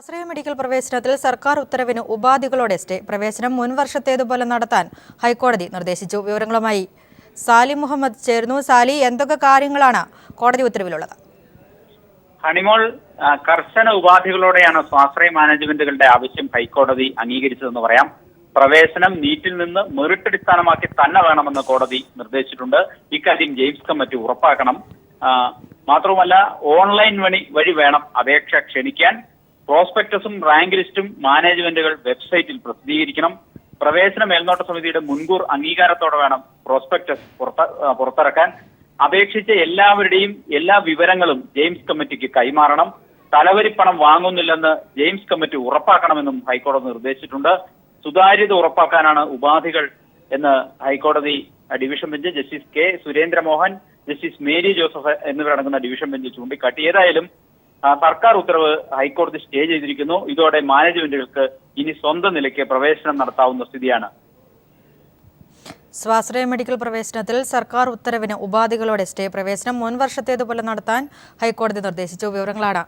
സ്വാശ്രയ മെഡിക്കൽ പ്രവേശനത്തിൽ സർക്കാർ ഉത്തരവിന് ഉപാധികളോടെ സ്റ്റേ. പ്രവേശനം മുൻവർഷത്തേതുപോലെ നടത്താൻ ഹൈക്കോടതി നിർദ്ദേശിച്ചു. വിവരങ്ങളുമായി സാലി മുഹമ്മദ് ചേർന്നു. സാലി, എന്തൊക്കെ കാര്യങ്ങളാണ് കോടതി ഉത്തരവിലുള്ളത്? ഹണിമോൾ, കർശന ഉപാധികളോടെയാണ് സ്വാശ്രയ മാനേജ്മെന്റുകളുടെ ആവശ്യം ഹൈക്കോടതി അംഗീകരിച്ചതെന്ന് പറയാം. പ്രവേശനം നീറ്റിൽ നിന്ന് മെറിറ്റ് അടിസ്ഥാനമാക്കി തന്നെ വേണമെന്ന് കോടതി നിർദ്ദേശിച്ചിട്ടുണ്ട്. ഇക്കാര്യം ജെയിംസ് കമ്മിറ്റി ഉറപ്പാക്കണം. മാത്രവുമല്ല, ഓൺലൈൻ വഴി വേണം അപേക്ഷ ക്ഷണിക്കാൻ. പ്രോസ്പെക്ടസും റാങ്ക് ലിസ്റ്റും മാനേജ്മെന്റുകൾ വെബ്സൈറ്റിൽ പ്രസിദ്ധീകരിക്കണം. പ്രവേശന മേൽനോട്ട സമിതിയുടെ മുൻകൂർ അംഗീകാരത്തോടെ വേണം പ്രോസ്പെക്ടസ് പുറത്തിറക്കാൻ. അപേക്ഷിച്ച എല്ലാവരുടെയും എല്ലാ വിവരങ്ങളും ജെയിംസ് കമ്മിറ്റിക്ക് കൈമാറണം. തലവരിപ്പണം വാങ്ങുന്നില്ലെന്ന് ജെയിംസ് കമ്മിറ്റി ഉറപ്പാക്കണമെന്നും ഹൈക്കോടതി നിർദ്ദേശിച്ചിട്ടുണ്ട്. സുതാര്യത ഉറപ്പാക്കാനാണ് ഉപാധികൾ എന്ന് ഹൈക്കോടതി division bench justice K Surendramohan, justice Mary Joseph എന്നിവരടങ്ങുന്ന ഡിവിഷൻ ബെഞ്ച് ചൂണ്ടിക്കാട്ടി. ഏതായാലും സർക്കാർ ഉത്തരവ് ഹൈക്കോടതി സ്റ്റേ ചെയ്തിരിക്കുന്നു. ഇതോടെ മാനേജ്മെന്റുകൾക്ക് ഇനി സ്വന്തം നിലയ്ക്ക് പ്രവേശനം നടത്താവുന്ന സ്ഥിതിയാണ്. സ്വാശ്രയ മെഡിക്കൽ പ്രവേശനത്തിൽ സർക്കാർ ഉത്തരവിന് ഉപാധികളോടെ സ്റ്റേ. പ്രവേശനം മുൻവർഷത്തേതുപോലെ നടത്താൻ ഹൈക്കോടതി നിർദ്ദേശിച്ചു. വിവരങ്ങളാണ്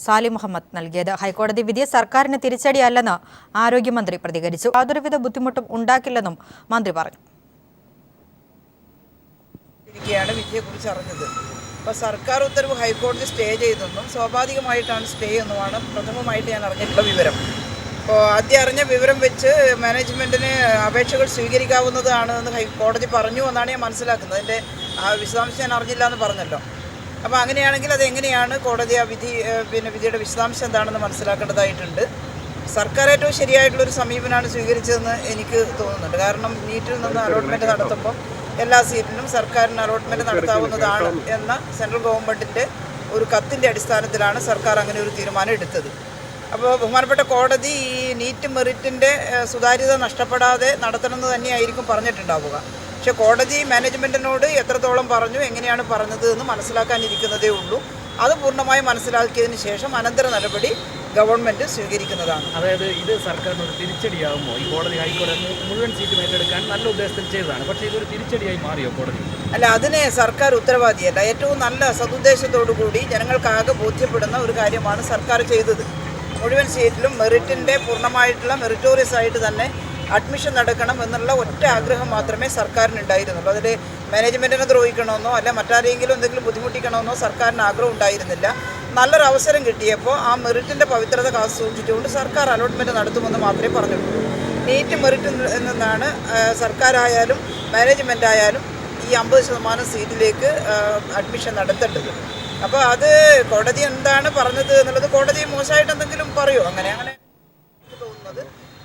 സാലി മുഹമ്മദ് നൽകിയത്. ഹൈക്കോടതി വിധി സർക്കാരിന് തിരിച്ചടിയല്ലെന്ന് ആരോഗ്യമന്ത്രി പ്രതികരിച്ചു. യാതൊരുവിധ ബുദ്ധിമുട്ടും ഉണ്ടാക്കില്ലെന്നും മന്ത്രി പറഞ്ഞു. വിധിയെക്കുറിച്ച് അറിഞ്ഞത് അപ്പോൾ സർക്കാർ ഉത്തരവ് ഹൈക്കോടതി സ്റ്റേ ചെയ്തെന്നും സ്വാഭാവികമായിട്ടാണ് സ്റ്റേ എന്നുമാണ് പ്രഥമമായിട്ട് ഞാൻ അറിഞ്ഞിട്ടുള്ള വിവരം. അപ്പോൾ ആദ്യം അറിഞ്ഞ വിവരം വെച്ച് മാനേജ്മെൻറ്റിന് അപേക്ഷകൾ സ്വീകരിക്കാവുന്നതാണ് എന്ന് ഹൈക്കോടതി പറഞ്ഞു എന്നാണ് ഞാൻ മനസ്സിലാക്കുന്നത്. അതിൻ്റെ വിശദാംശം ഞാൻ അറിഞ്ഞില്ല എന്ന് പറഞ്ഞല്ലോ. അപ്പോൾ അങ്ങനെയാണെങ്കിൽ അതെങ്ങനെയാണ് കോടതി ആ വിധിയുടെ വിശദാംശം എന്താണെന്ന് മനസ്സിലാക്കേണ്ടതായിട്ടുണ്ട്. സർക്കാർ ഏറ്റവും ശരിയായിട്ടുള്ളൊരു സമീപനമാണ് സ്വീകരിച്ചതെന്ന് എനിക്ക് തോന്നുന്നുണ്ട്. കാരണം നീറ്റിൽ നിന്ന് അലോട്ട്മെൻറ്റ് നടത്തുമ്പോൾ എല്ലാ സീറ്റിലും സർക്കാരിന് അലോട്ട്മെൻറ്റ് നടത്താവുന്നതാണ് എന്ന സെൻട്രൽ ഗവൺമെൻറ്റിൻ്റെ ഒരു കത്തിൻ്റെ അടിസ്ഥാനത്തിലാണ് സർക്കാർ അങ്ങനെ ഒരു തീരുമാനം എടുത്തത്. അപ്പോൾ ബഹുമാനപ്പെട്ട കോടതി ഈ നീറ്റ് മെറിറ്റിൻ്റെ സുതാര്യത നഷ്ടപ്പെടാതെ നടത്തണമെന്ന് തന്നെയായിരിക്കും പറഞ്ഞിട്ടുണ്ടാവുക. പക്ഷേ കോടതി മാനേജ്മെൻറ്റിനോട് എത്രത്തോളം പറഞ്ഞു, എങ്ങനെയാണ് പറഞ്ഞത് എന്ന് മനസ്സിലാക്കാനിരിക്കുന്നതേ ഉള്ളൂ. അത് പൂർണ്ണമായി മനസ്സിലാക്കിയതിന് ശേഷം അനന്തര നടപടി ഗവൺമെൻറ് സ്വീകരിക്കുന്നതാണ്. അതായത് ഇത് സർക്കാരിന് ഒരു തിരിച്ചടിയാകുമോ? ഈ കോടതി ഹൈക്കോടതി മുഴുവൻ സീറ്റും ഏറ്റെടുക്കാൻ നല്ല ഉദ്ദേശത്തിൽ ചെയ്തതാണ്, പക്ഷേ ഇതൊരു തിരിച്ചടിയായി മാറിയോ കോടതി? അല്ല, അതിന് സർക്കാർ ഉത്തരവാദിയല്ല. ഏറ്റവും നല്ല സതുദ്ദേശത്തോടു കൂടി ജനങ്ങൾക്കാകെ ബോധ്യപ്പെടുന്ന ഒരു കാര്യമാണ് സർക്കാർ ചെയ്തത്. മുഴുവൻ സീറ്റിലും മെറിറ്റിൻ്റെ പൂർണ്ണമായിട്ടുള്ള മെറിറ്റോറിയസ് ആയിട്ട് തന്നെ അഡ്മിഷൻ നടക്കണം എന്നുള്ള ഒറ്റ ആഗ്രഹം മാത്രമേ സർക്കാരിനുണ്ടായിരുന്നുള്ളൂ. അതിൽ മാനേജ്മെൻറ്റിനെ ദ്രോഹിക്കണമെന്നോ അല്ല മറ്റാരെങ്കിലും എന്തെങ്കിലും ബുദ്ധിമുട്ടിക്കണമെന്നോ സർക്കാരിന് ആഗ്രഹം ഉണ്ടായിരുന്നില്ല. നല്ലൊരു അവസരം കിട്ടിയപ്പോൾ ആ മെറിറ്റിൻ്റെ പവിത്രത കാത്തു സൂക്ഷിച്ചുകൊണ്ട് സർക്കാർ അലോട്ട്മെൻറ്റ് നടത്തുമെന്ന് മാത്രമേ പറഞ്ഞിട്ടുള്ളൂ. നീറ്റ് മെറിറ്റിൽ നിന്നാണ് സർക്കാരായാലും മാനേജ്മെൻ്റ് ആയാലും ഈ 50% സീറ്റിലേക്ക് അഡ്മിഷൻ നടത്തേണ്ടത്. അപ്പോൾ അത് കോടതി എന്താണ് പറഞ്ഞത് എന്നുള്ളത് കോടതി മോശമായിട്ട് എന്തെങ്കിലും പറയുമോ? അങ്ങനെ തോന്നുന്നത്.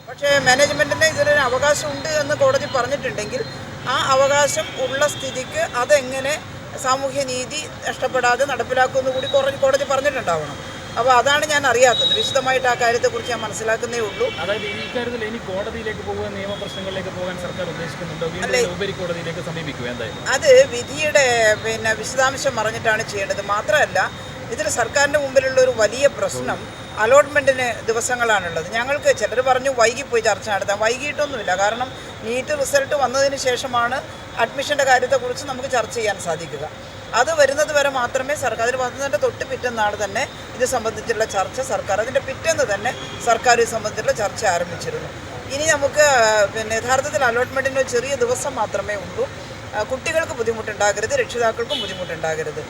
പക്ഷേ മാനേജ്മെൻറ്റിന് ഇതിനൊരു അവകാശമുണ്ട് എന്ന് കോടതി പറഞ്ഞിട്ടുണ്ടെങ്കിൽ ആ അവകാശം ഉള്ള സ്ഥിതിക്ക് അതെങ്ങനെ സാമൂഹ്യ നീതി നഷ്ടപ്പെടാതെ നടപ്പിലാക്കുമെന്ന് കൂടി കോടതി പറഞ്ഞിട്ടുണ്ടാവണം. അപ്പോൾ അതാണ് ഞാൻ അറിയാത്തത്. വിശദമായിട്ട് ആ കാര്യത്തെക്കുറിച്ച് ഞാൻ മനസ്സിലാക്കുന്നേ ഉള്ളൂ. അതായത് ഈ കാര്യത്തിൽ ഇനി കോടതിയിലേക്ക് പോകുക, നിയമപ്രശ്നങ്ങളിലേക്ക് പോകാൻ സർക്കാർ ഉദ്ദേശിക്കുന്നുണ്ടോ? ഉപരിക്കോടതിയിലേക്ക് സമീപിക്കുക എന്തായാലും അത് വിധിയുടെ വിശദാംശം അറിഞ്ഞിട്ടാണ് ചെയ്യേണ്ടത്. മാത്രമല്ല, ഇതിൽ സർക്കാരിൻ്റെ മുമ്പിലുള്ള ഒരു വലിയ പ്രശ്നം അലോട്ട്മെൻറ്റിന് ദിവസങ്ങളാണുള്ളത്. ഞങ്ങൾക്ക് ചിലർ പറഞ്ഞു വൈകിപ്പോയി ചർച്ച നടത്താം. വൈകിട്ടൊന്നുമില്ല. കാരണം നീറ്റ് റിസൾട്ട് വന്നതിന് ശേഷമാണ് അഡ്മിഷൻ്റെ കാര്യത്തെക്കുറിച്ച് നമുക്ക് ചർച്ച ചെയ്യാൻ സാധിക്കുക. അത് വരുന്നത് വരെ മാത്രമേ സർക്കാർ, അതിൽ വന്നതിൻ്റെ തൊട്ട് പിറ്റേന്നാൾ തന്നെ ഇത് സംബന്ധിച്ചുള്ള ചർച്ച സർക്കാർ, അതിൻ്റെ പിറ്റേന്ന് തന്നെ സർക്കാർ ഇത് സംബന്ധിച്ചുള്ള ചർച്ച ആരംഭിച്ചിരുന്നു. ഇനി നമുക്ക് യഥാർത്ഥത്തിൽ അലോട്ട്മെൻറ്റിന് ഒരു ചെറിയ ദിവസം മാത്രമേ ഉള്ളൂ. കുട്ടികൾക്ക് ബുദ്ധിമുട്ടുണ്ടാകരുത്, രക്ഷിതാക്കൾക്കും ബുദ്ധിമുട്ടുണ്ടാകരുത്.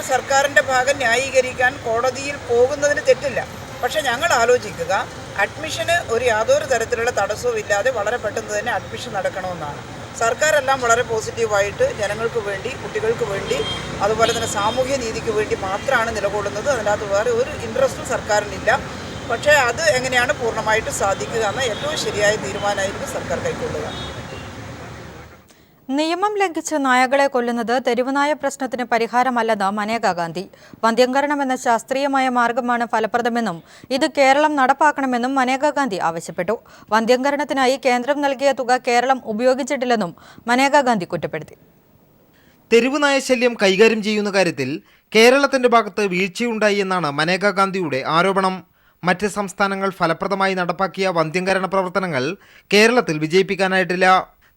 സർക്കാരിൻ്റെ ഭാഗം ന്യായീകരിക്കാൻ കോടതിയിൽ പോകുന്നതിന് തെറ്റില്ല. പക്ഷേ ഞങ്ങൾ ആലോചിക്കുക, അഡ്മിഷന് യാതൊരു തരത്തിലുള്ള തടസ്സവും ഇല്ലാതെ വളരെ പെട്ടെന്ന് തന്നെ അഡ്മിഷൻ നടക്കണമെന്നാണ്. സർക്കാരെല്ലാം വളരെ പോസിറ്റീവായിട്ട് ജനങ്ങൾക്ക് വേണ്ടി, കുട്ടികൾക്ക് വേണ്ടി, അതുപോലെ തന്നെ സാമൂഹ്യ നീതിക്ക് വേണ്ടി മാത്രമാണ് നിലകൊള്ളുന്നത്. അതിനകത്ത് വേറെ ഒരു ഇൻട്രസ്റ്റും സർക്കാരിനില്ല. പക്ഷേ അത് എങ്ങനെയാണ് പൂർണ്ണമായിട്ട് സാധിക്കുക എന്ന ഏറ്റവും ശരിയായ തീരുമാനമായിരിക്കും സർക്കാർ കൈക്കൊള്ളുക. നിയമം ലംഘിച്ച് നായകളെ കൊല്ലുന്നത് തെരുവുനായ പ്രശ്നത്തിന് പരിഹാരമല്ലെന്ന് മനേകാ ഗാന്ധി. വന്ധ്യംകരണം എന്ന ശാസ്ത്രീയമായ മാർഗമാണ് ഫലപ്രദമെന്നും ഇത് കേരളം നടപ്പാക്കണമെന്നും മനേകാ ഗാന്ധി ആവശ്യപ്പെട്ടു. വന്ധ്യംകരണത്തിനായി കേന്ദ്രം നൽകിയ തുക കേരളം ഉപയോഗിച്ചിട്ടില്ലെന്നും മനേകാ ഗാന്ധി കുറ്റപ്പെടുത്തി. തെരുവുനായ ശല്യം കൈകാര്യം ചെയ്യുന്ന കാര്യത്തിൽ കേരളത്തിന്റെ ഭാഗത്ത് വീഴ്ചയുണ്ടായി എന്നാണ് മനേകാ ഗാന്ധിയുടെ ആരോപണം. മറ്റ് സംസ്ഥാനങ്ങൾ ഫലപ്രദമായി നടപ്പാക്കിയ വന്ധ്യംകരണ പ്രവർത്തനങ്ങൾ കേരളത്തിൽ വിജയിപ്പിക്കാനായിട്ടില്ല.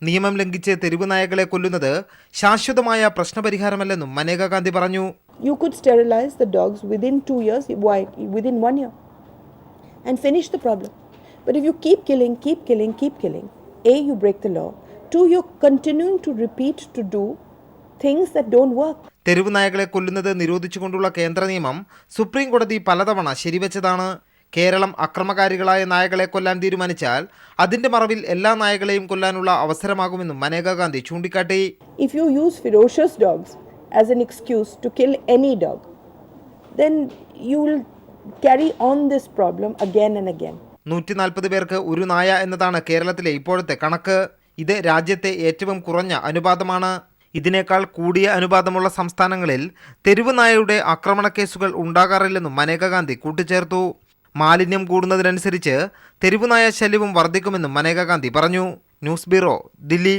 നിയമം ലംഘിച്ച് തെരുവുനായകളെ കൊല്ലുന്നത് ശാശ്വതമായ പ്രശ്നപരിഹാരമല്ലെന്നും മനേകാ ഗാന്ധി പറഞ്ഞു. You could sterilize the dogs within 2 years. Why? Within 1 year. and finish the problem. But if you keep killing, A, you break the law. 2, you're continuing to repeat to do things that don't work. തെരുവ് നായകളെ കൊല്ലുന്നത് നിരോധിച്ചുകൊണ്ടുള്ള കേന്ദ്ര നിയമം supreme കോടതി പലതവണ ശരിവെച്ചതാണ്. കേരളം അക്രമകാരികളായ നായകളെ കൊല്ലാൻ തീരുമാനിച്ചാൽ അതിന്റെ മറവിൽ എല്ലാ നായകളെയും കൊല്ലാനുള്ള അവസരമാകുമെന്നും മനേകാ ഗാന്ധി ചൂണ്ടിക്കാട്ടി. If you use ferocious dogs as an excuse to kill any dog, then you will carry on this problem again and again. 140 പേർക്ക് ഒരു നായ എന്നതാണ് കേരളത്തിലെ ഇപ്പോഴത്തെ കണക്ക്. ഇത് രാജ്യത്തെ ഏറ്റവും കുറഞ്ഞ അനുപാതമാണ്. ഇതിനേക്കാൾ കൂടിയ അനുപാതമുള്ള സംസ്ഥാനങ്ങളിൽ തെരുവ് നായയുടെ ആക്രമണ കേസുകൾ ഉണ്ടാകാറില്ലെന്നും മനേകാ ഗാന്ധി കൂട്ടിച്ചേർത്തു. മാലിന്യം കൂടുന്നതിനനുസരിച്ച് തെരുവുനായ ശല്യവും വർദ്ധിക്കുമെന്നും മനേകാ ഗാന്ധി പറഞ്ഞു. News bureau, Delhi.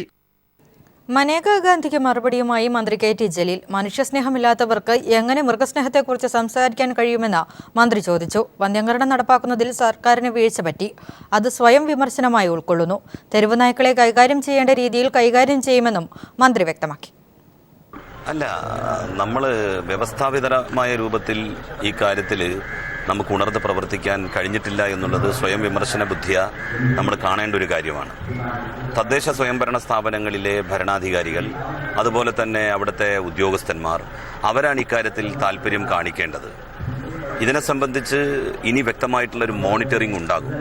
മനേകാ ഗാന്ധിക്ക് മറുപടിയുമായി മന്ത്രി കെ ടി ജലീൽ. മനുഷ്യസ്നേഹമില്ലാത്തവർക്ക് എങ്ങനെ മൃഗസ്നേഹത്തെക്കുറിച്ച് സംസാരിക്കാൻ കഴിയുമെന്ന് മന്ത്രി ചോദിച്ചു. വന്ധ്യംകരണം നടപ്പാക്കുന്നതിൽ സർക്കാരിന് വീഴ്ച പറ്റി. അത് സ്വയം വിമർശനമായി ഉൾക്കൊള്ളുന്നു. തെരുവ് നായ്ക്കളെ കൈകാര്യം ചെയ്യേണ്ട രീതിയിൽ കൈകാര്യം ചെയ്യുമെന്നും മന്ത്രി വ്യക്തമാക്കി. അല്ല, നമ്മൾ വ്യവസ്ഥാപിതമായ രൂപത്തിൽ ഈ കാര്യത്തിൽ നമുക്ക് ഉണർന്ന് പ്രവർത്തിക്കാൻ കഴിഞ്ഞിട്ടില്ല എന്നുള്ളത് സ്വയം വിമർശന ബുദ്ധിയ നമ്മൾ കാണേണ്ട ഒരു കാര്യമാണ്. തദ്ദേശ സ്വയംഭരണ സ്ഥാപനങ്ങളിലെ ഭരണാധികാരികൾ, അതുപോലെ തന്നെ അവിടുത്തെ ഉദ്യോഗസ്ഥന്മാർ, അവരാണ് ഇക്കാര്യത്തിൽ താല്പര്യം കാണിക്കേണ്ടത്. ഇതിനെ സംബന്ധിച്ച് ഇനി വ്യക്തമായിട്ടുള്ളൊരു മോണിറ്ററിംഗ് ഉണ്ടാകും.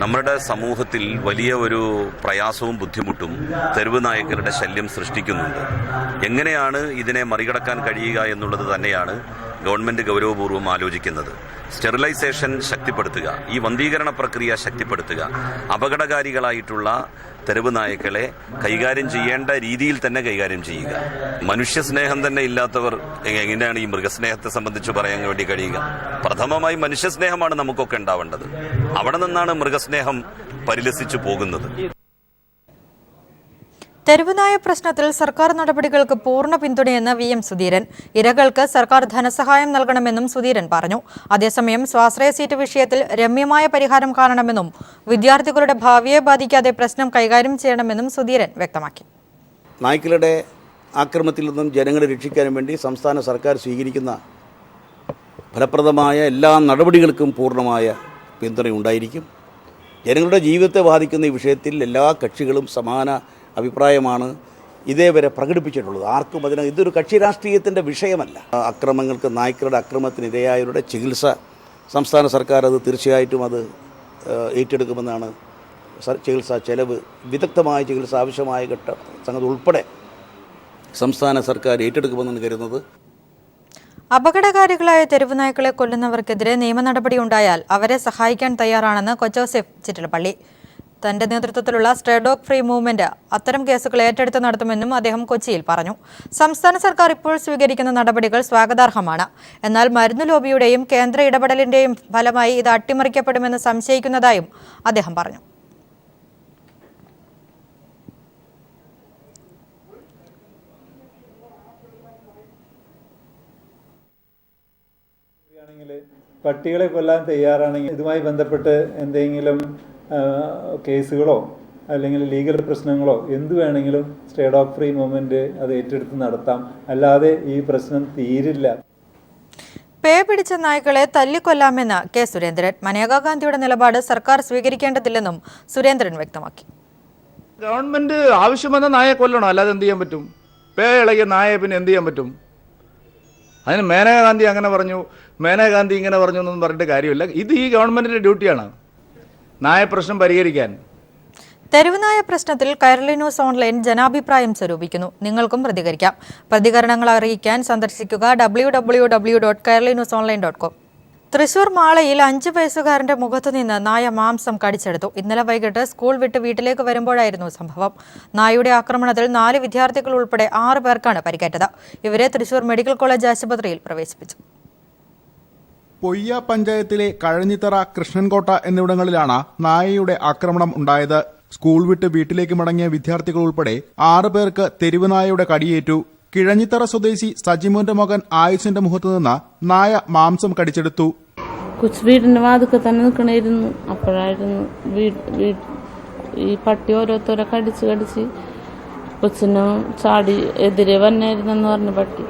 നമ്മുടെ സമൂഹത്തിൽ വലിയ ഒരു പ്രയാസവും ബുദ്ധിമുട്ടും തെരുവ് നായ്ക്കളുടെ ശല്യം സൃഷ്ടിക്കുന്നുണ്ട്. എങ്ങനെയാണ് ഇതിനെ മറികടക്കാൻ കഴിയുക എന്നുള്ളത് തന്നെയാണ് ഗവൺമെന്റ് ഗൗരവപൂർവ്വം ആലോചിക്കുന്നത്. സ്റ്റെറിലൈസേഷൻ ശക്തിപ്പെടുത്തുക, ഈ വന്ധീകരണ പ്രക്രിയ ശക്തിപ്പെടുത്തുക, അപകടകാരികളായിട്ടുള്ള തെരുവ് നായ്ക്കളെ കൈകാര്യം ചെയ്യേണ്ട രീതിയിൽ തന്നെ കൈകാര്യം ചെയ്യുക. മനുഷ്യസ്നേഹം തന്നെ ഇല്ലാത്തവർ എങ്ങനെയാണ് ഈ മൃഗസ്നേഹത്തെ സംബന്ധിച്ച് പറയാൻ വേണ്ടി കഴിയുക? പ്രഥമമായി മനുഷ്യസ്നേഹമാണ് നമുക്കൊക്കെ ഉണ്ടാവേണ്ടത്. അവിടെ നിന്നാണ് മൃഗസ്നേഹം പരിലസിച്ചു പോകുന്നത്. തെരുവുനായ പ്രശ്നത്തിൽ സർക്കാർ നടപടികൾക്ക് പൂർണ്ണ പിന്തുണയെന്ന് VM സുധീരൻ. ഇരകൾക്ക് സർക്കാർ ധനസഹായം നൽകണമെന്നും സുധീരൻ പറഞ്ഞു. അതേസമയം സ്വാശ്രയ സീറ്റ് വിഷയത്തിൽ രമ്യമായ പരിഹാരം കാണണമെന്നും വിദ്യാർത്ഥികളുടെ ഭാവിയെ ബാധിക്കാതെ പ്രശ്നം കൈകാര്യം ചെയ്യണമെന്നും സുധീരൻ വ്യക്തമാക്കി. നായ്ക്കളുടെ ആക്രമണത്തിൽ നിന്നും ജനങ്ങളെ രക്ഷിക്കാൻ വേണ്ടി സംസ്ഥാന സർക്കാർ സ്വീകരിക്കുന്ന ഫലപ്രദമായ എല്ലാ നടപടികൾക്കും പൂർണ്ണമായ പിന്തുണയുണ്ടായിരിക്കും. ജനങ്ങളുടെ ജീവിതത്തെ ബാധിക്കുന്ന ഈ വിഷയത്തിൽ എല്ലാ കക്ഷികളും സമാന അഭിപ്രായമാണ് ഇതേവരെ പ്രകടിപ്പിച്ചിട്ടുള്ളത്. ആർക്കും ഇതൊരു കക്ഷി രാഷ്ട്രീയത്തിൻ്റെ വിഷയമല്ല. അക്രമങ്ങൾക്ക്, നായ്ക്കളുടെ അക്രമത്തിന് ഇരയായവരുടെ ചികിത്സ സംസ്ഥാന സർക്കാർ അത് തീർച്ചയായിട്ടും അത് ഏറ്റെടുക്കുമെന്നാണ്. ചികിത്സാ ചെലവ്, വിദഗ്ധമായ ചികിത്സ ആവശ്യമായ സംഗതി ഉൾപ്പെടെ സംസ്ഥാന സർക്കാർ ഏറ്റെടുക്കുമെന്നാണ് കരുതുന്നത്. അപകടകാരികളായ തെരുവുനായ്ക്കളെ കൊല്ലുന്നവർക്കെതിരെ നിയമ നടപടി ഉണ്ടായാൽ അവരെ സഹായിക്കാൻ തയ്യാറാണെന്ന് കൊച്ചോസെഫ് ചിറ്റലപ്പള്ളി. തന്റെ നേതൃത്വത്തിലുള്ള സ്റ്റേ ഡോഗ് ഫ്രീ മൂവ്മെന്റ് അത്തരം കേസുകൾ ഏറ്റെടുത്ത് നടത്തുമെന്നും അദ്ദേഹം കൊച്ചിയിൽ പറഞ്ഞു. സംസ്ഥാന സർക്കാർ ഇപ്പോൾ സ്വീകരിക്കുന്ന നടപടികൾ സ്വാഗതാർഹമാണ്. എന്നാൽ മരുന്ന് ലോബിയുടെയും കേന്ദ്ര ഇടപെടലിന്റെയും ഫലമായി ഇത് അട്ടിമറിക്കപ്പെടുമെന്ന് സംശയിക്കുന്നതായും അദ്ദേഹം പറഞ്ഞു. പട്ടികളെ കൊല്ലാൻ തയ്യാറാണെങ്കിൽ ഇതുമായി ബന്ധപ്പെട്ട് എന്തെങ്കിലും കേസുകളോ അല്ലെങ്കിൽ ലീഗൽ പ്രശ്നങ്ങളോ എന്തു വേണമെങ്കിലും സ്റ്റേ ഡോഗ് ഫ്രീ മൂവ്മെന്റ് അത് ഏറ്റെടുത്ത് നടത്താം. അല്ലാതെ ഈ പ്രശ്നം തീരില്ല. പേ പിടിച്ച നായ്ക്കളെ തല്ലിക്കൊല്ലാമെന്ന് കെ സുരേന്ദ്രൻ. മനേകാ ഗാന്ധിയുടെ നിലപാട് സർക്കാർ സ്വീകരിക്കേണ്ടതില്ലെന്നും സുരേന്ദ്രൻ വ്യക്തമാക്കി. ഗവൺമെന്റ് ആവശ്യം വന്ന നായെ കൊല്ലണം, അല്ലാതെ എന്ത് ചെയ്യാൻ പറ്റും? പേ ഇളകിയ നായെ പിന്നെ എന്ത് ചെയ്യാൻ പറ്റും? അതിന് മേനകാ ഗാന്ധി അങ്ങനെ പറഞ്ഞു, മേനകാ ഗാന്ധി ഇങ്ങനെ പറഞ്ഞു എന്നൊന്നും പറഞ്ഞിട്ട് കാര്യമില്ല. ഇത് ഈ ഗവൺമെന്റിന്റെ ഡ്യൂട്ടിയാണ് നായ പ്രശ്നം പരിഹരിക്കാൻ. തെരുവുനായ പ്രശ്നത്തിൽ കൈരളി ന്യൂസ് ഓൺലൈൻ ജനാഭിപ്രായം സ്വരൂപിക്കുന്നു. നിങ്ങൾക്കും പ്രതികരിക്കാം. പ്രതികരണങ്ങൾ അറിയിക്കാൻ സന്ദർശിക്കുക www.kairaliNewsOnline.com. തൃശൂർ മാളയിൽ 5 വയസ്സുകാരന്റെ മുഖത്തുനിന്ന് നായ മാംസം കടിച്ചെടുത്തു. ഇന്നലെ വൈകിട്ട് സ്കൂൾ വിട്ട് വീട്ടിലേക്ക് വരുമ്പോഴായിരുന്നു സംഭവം. നായയുടെ ആക്രമണത്തിൽ 4 വിദ്യാർത്ഥികൾ ഉൾപ്പെടെ 6 പേർക്കാണ് പരിക്കേറ്റത്. ഇവരെ തൃശൂർ മെഡിക്കൽ കോളേജ് ആശുപത്രിയിൽ പ്രവേശിപ്പിച്ചു. പൊയ്യ പഞ്ചായത്തിലെ കഴഞ്ഞിത്തറ, കൃഷ്ണൻകോട്ട എന്നിവിടങ്ങളിലാണ് നായയുടെ ആക്രമണം ഉണ്ടായത്. സ്കൂൾ വിട്ട് വീട്ടിലേക്ക് മടങ്ങിയ വിദ്യാർത്ഥികൾ ഉൾപ്പെടെ 6 പേർക്ക് തെരുവ് നായയുടെ കടിയേറ്റു. കിഴഞ്ഞിത്തറ സ്വദേശി സജിമോന്റെ മകൻ ആയുസിന്റെ മുഖത്തു നിന്ന് നായ മാംസം കടിച്ചെടുത്തു. കൊച്ചു വീടിന്റെ വാതുക്കെ തന്നെ നിൽക്കണായിരുന്നു. അപ്പോഴായിരുന്നു ഈ പട്ടി ഓരോരുത്തരെ കടിച്ച് കൊച്ചിന് ചാടി എതിരെ വന്നായിരുന്നെന്ന് പറഞ്ഞ പട്ടി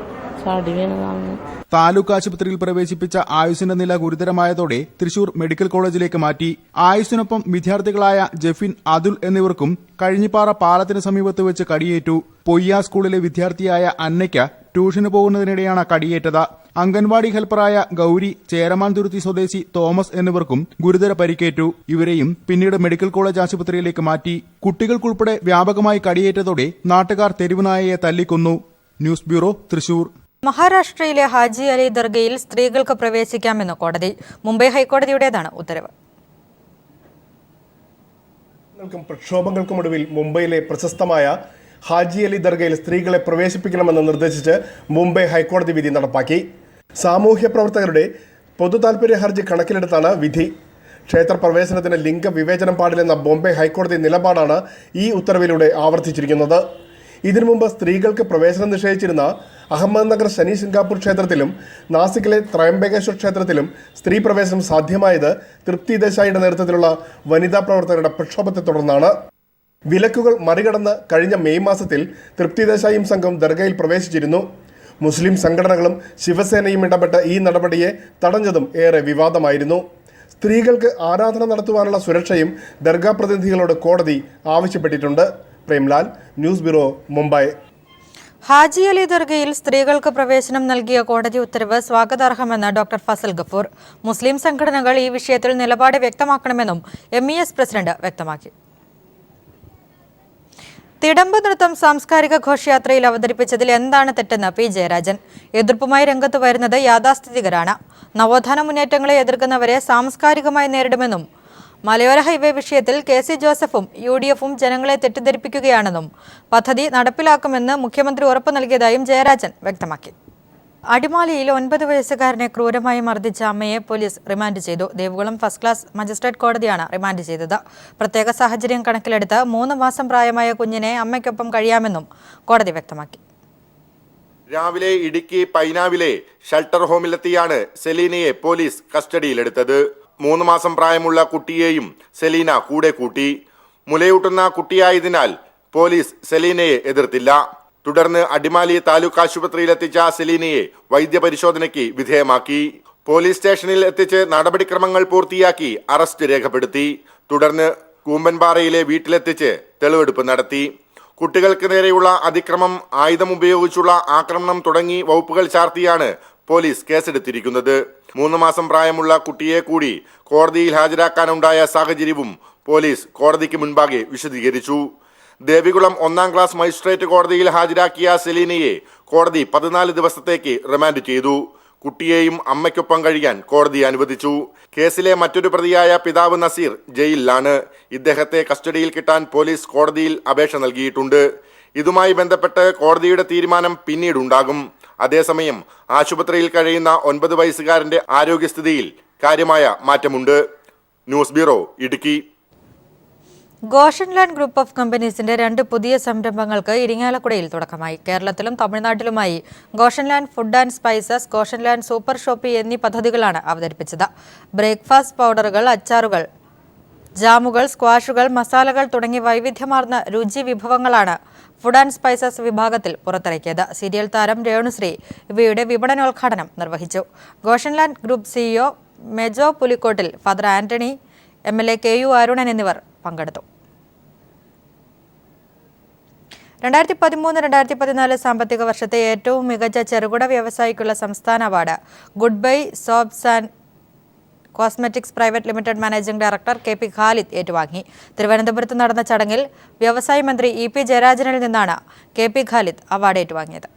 ചാടി വീണതാണ്. താലൂക്ക് ആശുപത്രിയിൽ പ്രവേശിപ്പിച്ച ആയുസിന്റെ നില ഗുരുതരമായതോടെ തൃശൂർ മെഡിക്കൽ കോളേജിലേക്ക് മാറ്റി. ആയുസിനൊപ്പം വിദ്യാർത്ഥികളായ ജെഫിൻ, അതുൽ എന്നിവർക്കും കഴിഞ്ഞിപ്പാറ പാലത്തിന് സമീപത്ത് വെച്ച് കടിയേറ്റു. പൊയ്യ സ്കൂളിലെ വിദ്യാർത്ഥിയായ അന്നയ്ക്ക് ട്യൂഷന് പോകുന്നതിനിടെയാണ് കടിയേറ്റത്. അംഗൻവാടി ഹെൽപ്പറായ ഗൌരി, ചേരമാൻതുരുത്തി സ്വദേശി തോമസ് എന്നിവർക്കും ഗുരുതര പരിക്കേറ്റു. ഇവരെയും പിന്നീട് മെഡിക്കൽ കോളേജ് ആശുപത്രിയിലേക്ക് മാറ്റി. കുട്ടികൾക്കുൾപ്പെടെ വ്യാപകമായി കടിയേറ്റതോടെ നാട്ടുകാർ തെരുവുനായയെ തല്ലിക്കൊന്നു. News bureau, Thrissur. മഹാരാഷ്ട്രയിലെ ഹാജി അലി ദർഗയിൽ സ്ത്രീകൾക്ക് പ്രവേശിക്കാമെന്ന് കോടതി. മുംബൈ ഹൈക്കോടതിയുടേതാണ് ഉത്തരവ്. പ്രക്ഷോഭങ്ങൾക്കുമൊടുവിൽ മുംബൈയിലെ പ്രശസ്തമായ ഹാജി അലി ദർഗയിൽ സ്ത്രീകളെ പ്രവേശിപ്പിക്കണമെന്ന് നിർദ്ദേശിച്ച് മുംബൈ ഹൈക്കോടതി വിധി നടപ്പാക്കി. സാമൂഹ്യ പ്രവർത്തകരുടെ പൊതു താൽപര്യ ഹർജി കണക്കിലെടുത്താണ് വിധി. ക്ഷേത്ര പ്രവേശനത്തിന് ലിംഗവിവേചനം പാടില്ലെന്ന ബോംബെ ഹൈക്കോടതി നിലപാടാണ് ഈ ഉത്തരവിലൂടെ ആവർത്തിച്ചിരിക്കുന്നത്. ഇതിനു മുമ്പ് സ്ത്രീകൾക്ക് പ്രവേശനം നിഷേധിച്ചിരുന്ന അഹമ്മദ്നഗർ ശനി സിംഗാപൂർ ക്ഷേത്രത്തിലും നാസിക്കിലെ ത്രയംബകേശ്വർ ക്ഷേത്രത്തിലും സ്ത്രീ പ്രവേശനം സാധ്യമായത് തൃപ്തി ദേശായിയുടെ നേതൃത്വത്തിലുള്ള വനിതാ പ്രവർത്തകരുടെ പ്രക്ഷോഭത്തെ തുടർന്നാണ്. വിലക്കുകൾ മറികടന്ന് കഴിഞ്ഞ മെയ് മാസത്തിൽ തൃപ്തി ദേശായിയും സംഘം ദർഗയിൽ പ്രവേശിച്ചിരുന്നു. മുസ്ലിം സംഘടനകളും ശിവസേനയും ഇടപെട്ട് ഈ നടപടിയെ തടഞ്ഞതും ഏറെ വിവാദമായിരുന്നു. സ്ത്രീകൾക്ക് ആരാധന നടത്തുവാനുള്ള സുരക്ഷയും ദർഗാ പ്രതിനിധികളോട് കോടതി ആവശ്യപ്പെട്ടിട്ടുണ്ട്. Premlal, news bureau, Mumbai. ഹാജി അലി ദർഗയിൽ സ്ത്രീകൾക്ക് പ്രവേശനം നൽകിയ കോടതി ഉത്തരവ് സ്വാഗതാർഹമെന്ന് ഡോക്ടർ ഫസൽ ഗഫൂർ. മുസ്ലിം സംഘടനകൾ ഈ വിഷയത്തിൽ നിലപാട് വ്യക്തമാക്കണമെന്നും MES പ്രസിഡന്റ് വ്യക്തമാക്കി. തിടമ്പ് നൃത്തം സാംസ്കാരിക ഘോഷയാത്രയിൽ അവതരിപ്പിച്ചതിൽ എന്താണ് തെറ്റെന്ന് P. ജയരാജൻ. എതിർപ്പുമായി രംഗത്ത് വരുന്നത് യാഥാസ്ഥിതികരാണ്. നവോത്ഥാന മുന്നേറ്റങ്ങളെ എതിർക്കുന്നവരെ സാംസ്കാരികമായി നേരിടുമെന്നും മലയോര ഹൈവേ വിഷയത്തിൽ KC ജോസഫും UDFും ജനങ്ങളെ തെറ്റിദ്ധരിപ്പിക്കുകയാണെന്നും പദ്ധതി നടപ്പിലാക്കുമെന്ന് മുഖ്യമന്ത്രി ഉറപ്പു നൽകിയതായും ജയരാജൻ വ്യക്തമാക്കി. അടിമാലിയിൽ 9 വയസ്സുകാരനെ ക്രൂരമായി മർദ്ദിച്ച അമ്മയെ പോലീസ് റിമാൻഡ് ചെയ്തു. ദേവികുളം ഫസ്റ്റ് ക്ലാസ് മജിസ്ട്രേറ്റ് കോടതിയാണ് റിമാൻഡ് ചെയ്തത്. പ്രത്യേക സാഹചര്യം കണക്കിലെടുത്ത് 3 മാസം പ്രായമായ കുഞ്ഞിനെ അമ്മയ്ക്കൊപ്പം കഴിയാമെന്നും കോടതി വ്യക്തമാക്കി. രാവിലെ ഇടുക്കി പൈനാവിലെ ഷെൽട്ടർ ഹോമിലെത്തിയാണ് സെലീനയെ പോലീസ് കസ്റ്റഡിയിലെടുത്തത്. 3 മാസം പ്രായമുള്ള കുട്ടിയെയും സെലീന കൂടെ കൂട്ടി. മുലയൂട്ടുന്ന കുട്ടിയായതിനാൽ പോലീസ് സെലീനയെ എതിർത്തില്ല. തുടർന്ന് അടിമാലി താലൂക്ക് ആശുപത്രിയിലെത്തിച്ച സെലീനയെ വൈദ്യപരിശോധനയ്ക്ക് വിധേയമാക്കി. പോലീസ് സ്റ്റേഷനിൽ എത്തിച്ച് നടപടിക്രമങ്ങൾ പൂർത്തിയാക്കി അറസ്റ്റ് രേഖപ്പെടുത്തി. തുടർന്ന് കൂമ്പൻപാറയിലെ വീട്ടിലെത്തിച്ച് തെളിവെടുപ്പ് നടത്തി. കുട്ടികൾക്ക് നേരെയുള്ള അതിക്രമം, ആയുധം ഉപയോഗിച്ചുള്ള ആക്രമണം തുടങ്ങി വകുപ്പുകൾ ചാർത്തിയാണ് പോലീസ് കേസെടുത്തിരിക്കുന്നത്. 3 മാസം പ്രായമുള്ള കുട്ടിയെ കൂടി കോടതിയിൽ ഹാജരാക്കാനുണ്ടായ സാഹചര്യവും പോലീസ് കോടതിക്ക് മുൻപാകെ വിശദീകരിച്ചു. ദേവികുളം 1ാം ക്ലാസ് മജിസ്ട്രേറ്റ് കോടതിയിൽ ഹാജരാക്കിയ സെലീനയെ കോടതി 14 ദിവസത്തേക്ക് റിമാൻഡ് ചെയ്തു. കുട്ടിയെയും അമ്മയ്ക്കൊപ്പം കഴിയാൻ കോടതി അനുവദിച്ചു. കേസിലെ മറ്റൊരു പ്രതിയായ പിതാവ് നസീർ ജയിലിലാണ്. ഇദ്ദേഹത്തെ കസ്റ്റഡിയിൽ കിട്ടാൻ പോലീസ് കോടതിയിൽ അപേക്ഷ നൽകിയിട്ടുണ്ട്. ഇതുമായി ബന്ധപ്പെട്ട് കോടതിയുടെ തീരുമാനം പിന്നീടുണ്ടാകും. അതേസമയം ആശുപത്രിയിൽ കഴിയുന്ന 9 വയസ്സുകാരന്റെ ആരോഗ്യസ്ഥിതിയിൽ കാര്യമായ മാറ്റമുണ്ട്. News bureau, Idukki. Goshen land Group of കമ്പനീസിന്റെ 2 പുതിയ സംരംഭങ്ങൾക്ക് ഇരിങ്ങാലക്കുടയിൽ തുടക്കമായി. കേരളത്തിലും തമിഴ്നാട്ടിലുമായി Goshen Land Food and Spices, Goshen Land Super Shoppy എന്നീ പദ്ധതികളാണ് അവതരിപ്പിച്ചത്. ബ്രേക്ക്ഫാസ്റ്റ് പൗഡറുകൾ, അച്ചാറുകൾ, ജാമുകൾ, സ്ക്വാഷുകൾ, മസാലകൾ തുടങ്ങി വൈവിധ്യമാർന്ന രുചി വിഭവങ്ങളാണ് ഫുഡ് ആൻഡ് സ്പൈസസ് വിഭാഗത്തിൽ പുറത്തിറക്കിയത്. സീരിയൽ താരം രേണുശ്രീ ഇവയുടെ വിപണനോദ്ഘാടനം നിർവഹിച്ചു. Goshen land group CEO Mejo Pulikkottil, father Antony, MLA KU Arunan എന്നിവർ പങ്കെടുത്തു. 2013-2014 സാമ്പത്തിക വർഷത്തെ ഏറ്റവും മികച്ച ചെറുകിട വ്യവസായിക്കുള്ള സംസ്ഥാന award good bye soaps and cosmetics private limited managing director KP Khalid ഏറ്റുവാങ്ങി. തിരുവനന്തപുരത്ത് നടന്ന ചടങ്ങിൽ വ്യവസായ മന്ത്രി EP ജയരാജനിൽ നിന്നാണ് KP ഖാലിദ് അവാർഡ് ഏറ്റുവാങ്ങിയത്.